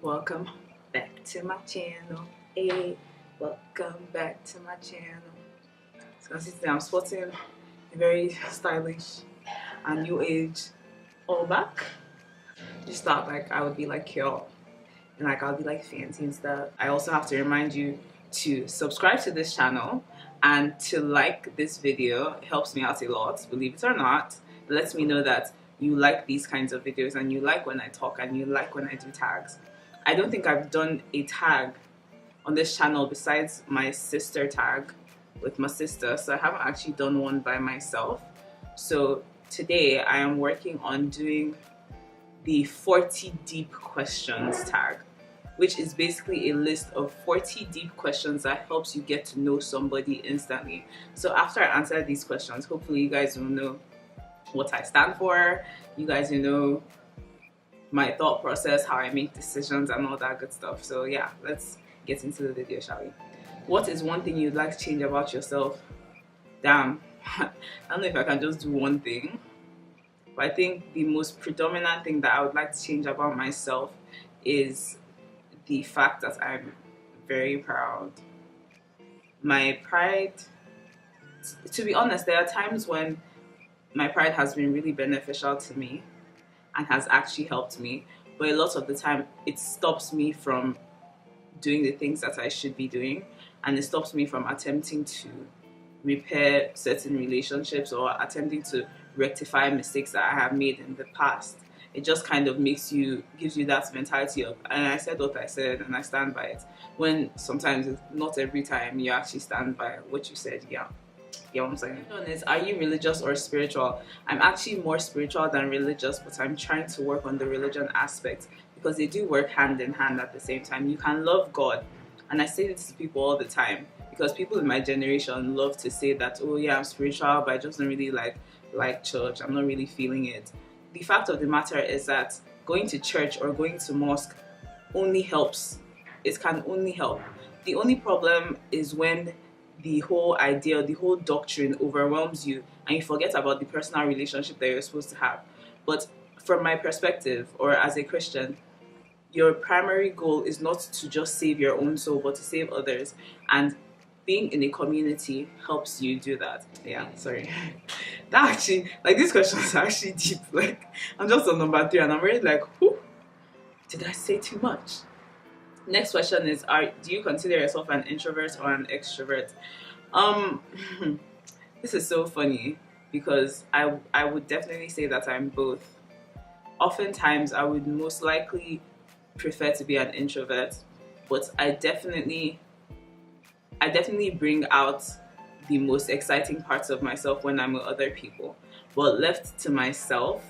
Welcome back to my channel. Hey, welcome back to my channel. So as you can see, I'm sporting a very stylish and new age all back. Just thought like I would be like cute and like I'll be like fancy and stuff. I also have to remind you to subscribe to this channel and to like this video. It helps me out a lot, believe it or not. It lets me know that you like these kinds of videos and you like when I talk and you like when I do tags. I don't think I've done a tag on this channel besides my sister tag with my sister, so I haven't actually done one by myself. So today I am working on doing the 40 deep questions tag, which is basically a list of 40 deep questions that helps you get to know somebody instantly. So after I answer these questions, hopefully you guys will know what I stand for, you guys will know my thought process, how I make decisions and all that good stuff. So yeah, let's get into the video, shall we? What is one thing you'd like to change about yourself? Damn, I don't know if I can just do one thing, but I think the most predominant thing that I would like to change about myself is the fact that I'm very proud. My pride, to be honest, there are times when my pride has been really beneficial to me and has actually helped me, but a lot of the time it stops me from doing the things that I should be doing, and it stops me from attempting to repair certain relationships or attempting to rectify mistakes that I have made in the past. It just kind of gives you that mentality of, and I said what I said and I stand by it, when sometimes, not every time, you actually stand by what you said. Yeah. You know what I'm saying? Are you religious or spiritual? I'm actually more spiritual than religious, but I'm trying to work on the religion aspect because they do work hand in hand at the same time. You can love God, and I say this to people all the time because people in my generation love to say that, oh yeah, I'm spiritual, but I just don't really like church. I'm not really feeling it. The fact of the matter is that going to church or going to mosque only helps. It can only help. The only problem is when the whole idea, the whole doctrine overwhelms you and you forget about the personal relationship that you're supposed to have. But from my perspective, or as a Christian, your primary goal is not to just save your own soul, but to save others. And being in a community helps you do that. Yeah, sorry. That actually, like, these questions are actually deep. Like, I'm just on number 3 and I'm already like, whew, did I say too much? Next question is, do you consider yourself an introvert or an extrovert? This is so funny because I would definitely say that I'm both. Oftentimes I would most likely prefer to be an introvert, but I definitely bring out the most exciting parts of myself when I'm with other people. But left to myself,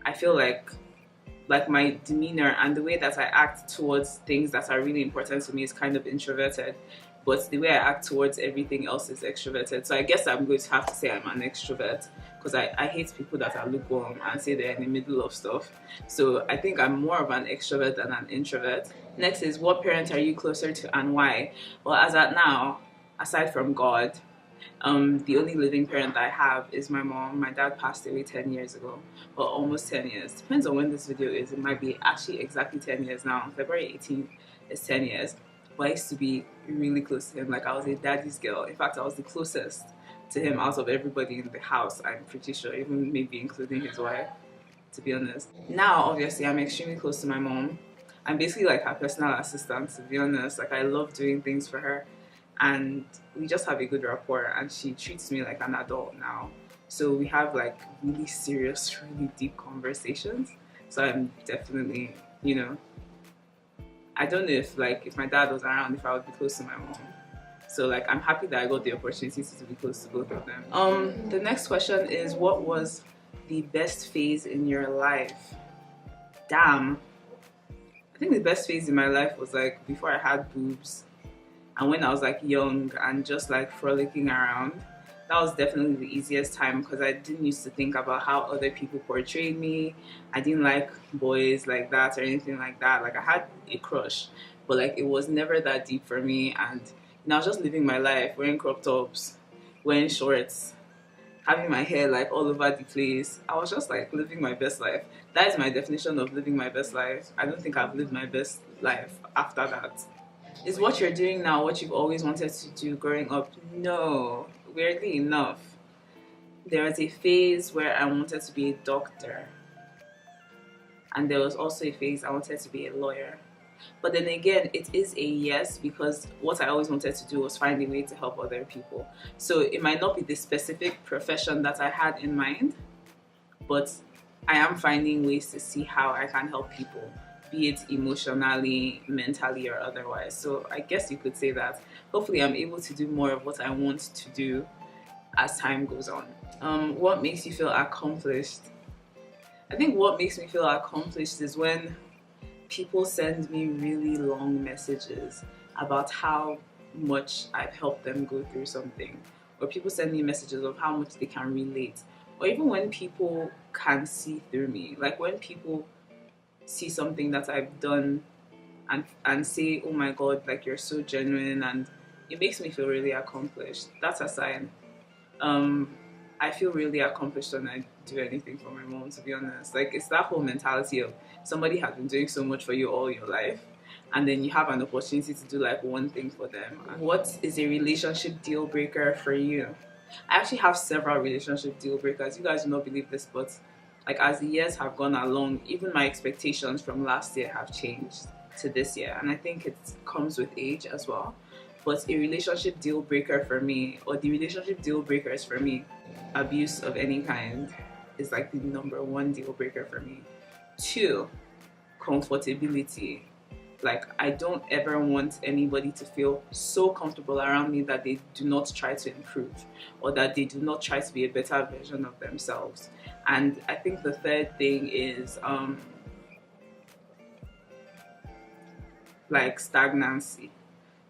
I feel like my demeanor and the way that I act towards things that are really important to me is kind of introverted, but the way I act towards everything else is extroverted. So I guess I'm going to have to say I'm an extrovert because I hate people that are lukewarm and say they're in the middle of stuff. So I think I'm more of an extrovert than an introvert. Next is, what parent are you closer to and why? Well, as at now, aside from God, the only living parent that I have is my mom. My dad passed away 10 years ago, well, almost 10 years. Depends on when this video is. It might be actually exactly 10 years now. February 18th is 10 years. But I used to be really close to him. Like, I was a daddy's girl. In fact, I was the closest to him out of everybody in the house, I'm pretty sure, even maybe including his wife, to be honest. Now, obviously, I'm extremely close to my mom. I'm basically like her personal assistant, to be honest. Like, I love doing things for her. And we just have a good rapport, and she treats me like an adult now. So we have like really serious, really deep conversations. So I'm definitely, you know, I don't know if my dad was around, if I would be close to my mom. So like, I'm happy that I got the opportunity to be close to both of them. The next question is, what was the best phase in your life? Damn. I think the best phase in my life was like before I had boobs. And when I was like young and just like frolicking around, that was definitely the easiest time because I didn't used to think about how other people portrayed me. I didn't like boys like that or anything like that. Like, I had a crush, but like it was never that deep for me. And I was just living my life, wearing crop tops, wearing shorts, having my hair like all over the place. I was just like living my best life. That is my definition of living my best life. I don't think I've lived my best life after that. Is what you're doing now what you've always wanted to do growing up? No. Weirdly enough, there was a phase where I wanted to be a doctor, and there was also a phase I wanted to be a lawyer. But then again, it is a yes, because what I always wanted to do was find a way to help other people. So it might not be the specific profession that I had in mind, but I am finding ways to see how I can help people, be it emotionally, mentally, or otherwise. So I guess you could say that hopefully I'm able to do more of what I want to do as time goes on. What makes you feel accomplished? I think what makes me feel accomplished is when people send me really long messages about how much I've helped them go through something, or people send me messages of how much they can relate, or even when people can see through me, like when people see something that I've done and say, oh my god, like you're so genuine, and it makes me feel really accomplished. That's a sign. I feel really accomplished when I do anything for my mom, to be honest. Like, it's that whole mentality of somebody has been doing so much for you all your life, and then you have an opportunity to do like one thing for them. What is a relationship deal breaker for you? I actually have several relationship deal breakers. You guys do not believe this, but like as the years have gone along, even my expectations from last year have changed to this year, and I think it comes with age as well. But a relationship deal breaker for me, or the relationship deal breakers for me, abuse of any kind is like the #1 deal breaker for me. 2, comfortability. Like, I don't ever want anybody to feel so comfortable around me that they do not try to improve, or that they do not try to be a better version of themselves. And I think the 3rd thing is like stagnancy.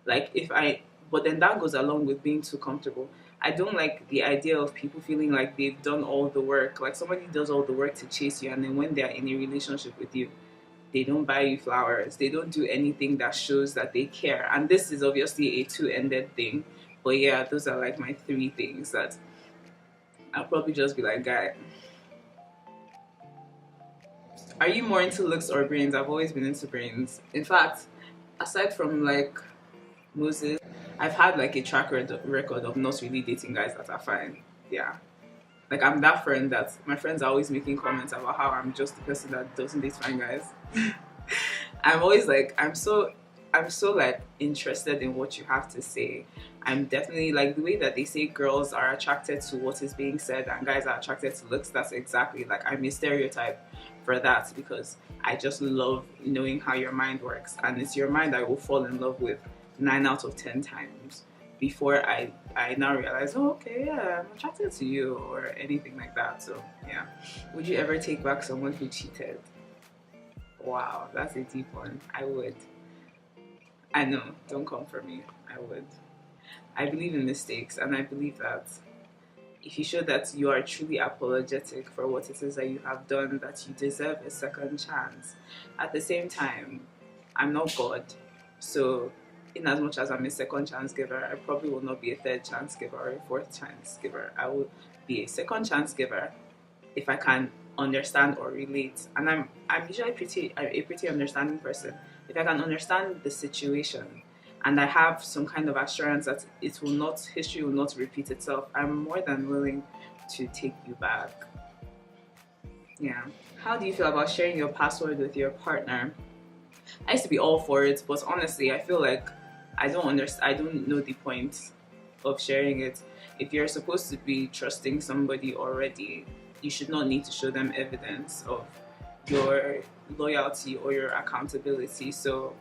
Like, but then that goes along with being too comfortable. I don't like the idea of people feeling like they've done all the work. Like, somebody does all the work to chase you, and then when they're in a relationship with you, they don't buy you flowers. They don't do anything that shows that they care. And this is obviously a 2-ended thing. But yeah, those are like my 3 things that I'll probably just be like, guy, are you more into looks or brains? I've always been into brains. In fact, aside from like Moses, I've had like a track record of not really dating guys that are fine. Yeah. Like, I'm that friend that my friends are always making comments about how I'm just the person that doesn't date fine guys. I'm always like, I'm so like interested in what you have to say. I'm definitely like the way that they say girls are attracted to what is being said and guys are attracted to looks. That's exactly like, I'm a stereotype for that, because I just love knowing how your mind works, and it's your mind I will fall in love with 9 out of 10 times before I now realize, oh, okay, yeah, I'm attracted to you, or anything like that. So yeah. Would you ever take back someone who cheated? Wow, that's a deep one. I would. I know, don't come for me. I would. I believe in mistakes, and I believe that if you show that you are truly apologetic for what it is that you have done, that you deserve a second chance. At the same time, I'm not God, so in as much as I'm a second chance giver, I probably will not be a 3rd chance giver or a 4th chance giver. I will be a second chance giver if I can understand or relate. And I'm usually a pretty understanding person. If I can understand the situation and I have some kind of assurance that history will not repeat itself, I'm more than willing to take you back. Yeah. How do you feel about sharing your password with your partner? I used to be all for it, but honestly, I feel like I don't know the point of sharing it. If you're supposed to be trusting somebody already, you should not need to show them evidence of your loyalty or your accountability. So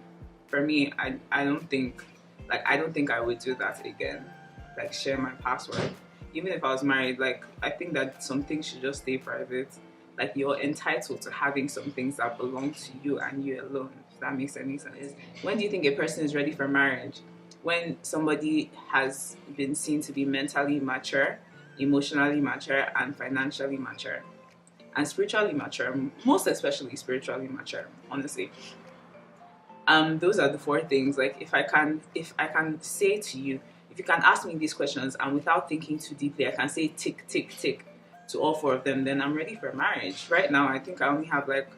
for me, I don't think I would do that again, like share my password. Even if I was married, like, I think that some things should just stay private. Like, you're entitled to having some things that belong to you and you alone, if that makes any sense. When do you think a person is ready for marriage? When somebody has been seen to be mentally mature, emotionally mature, and financially mature, and spiritually mature, most especially spiritually mature, honestly. Those are the 4 things. Like, if I can say to you, if you can ask me these questions and without thinking too deeply, I can say tick, tick, tick to all 4 of them, then I'm ready for marriage. Right now, I think I only have like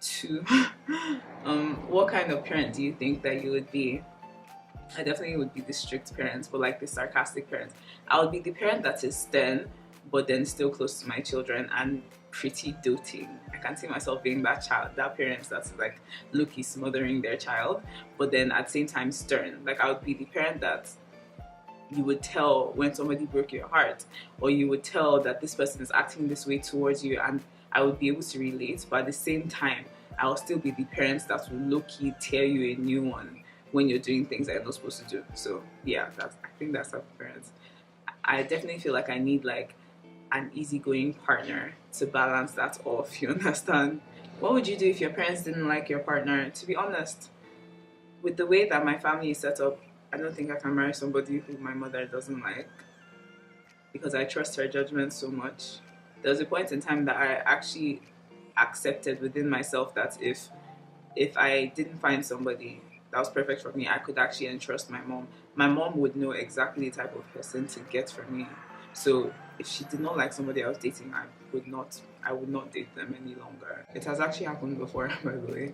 2. What kind of parent do you think that you would be? I definitely would be the strict parent, but like the sarcastic parent. I would be the parent that is stern, but then still close to my children and pretty doting. I can see myself being that parent that's like low-key smothering their child, but then at the same time stern. Like I would be the parent that you would tell when somebody broke your heart, or you would tell that this person is acting this way towards you, and I would be able to relate, but at the same time, I'll still be the parents that will low-key tell you a new one when you're doing things that you're not supposed to do. So yeah, I think that's how parents. I definitely feel like I need like an easygoing partner to balance that off, you understand? What would you do if your parents didn't like your partner? To be honest, with the way that my family is set up, I don't think I can marry somebody who my mother doesn't like, because I trust her judgment so much. There was a point in time that I actually accepted within myself that if I didn't find somebody that was perfect for me, I could actually entrust my mom. My mom would know exactly the type of person to get for me. So if she did not like somebody I was dating, I would not date them any longer. It has actually happened before, by the way.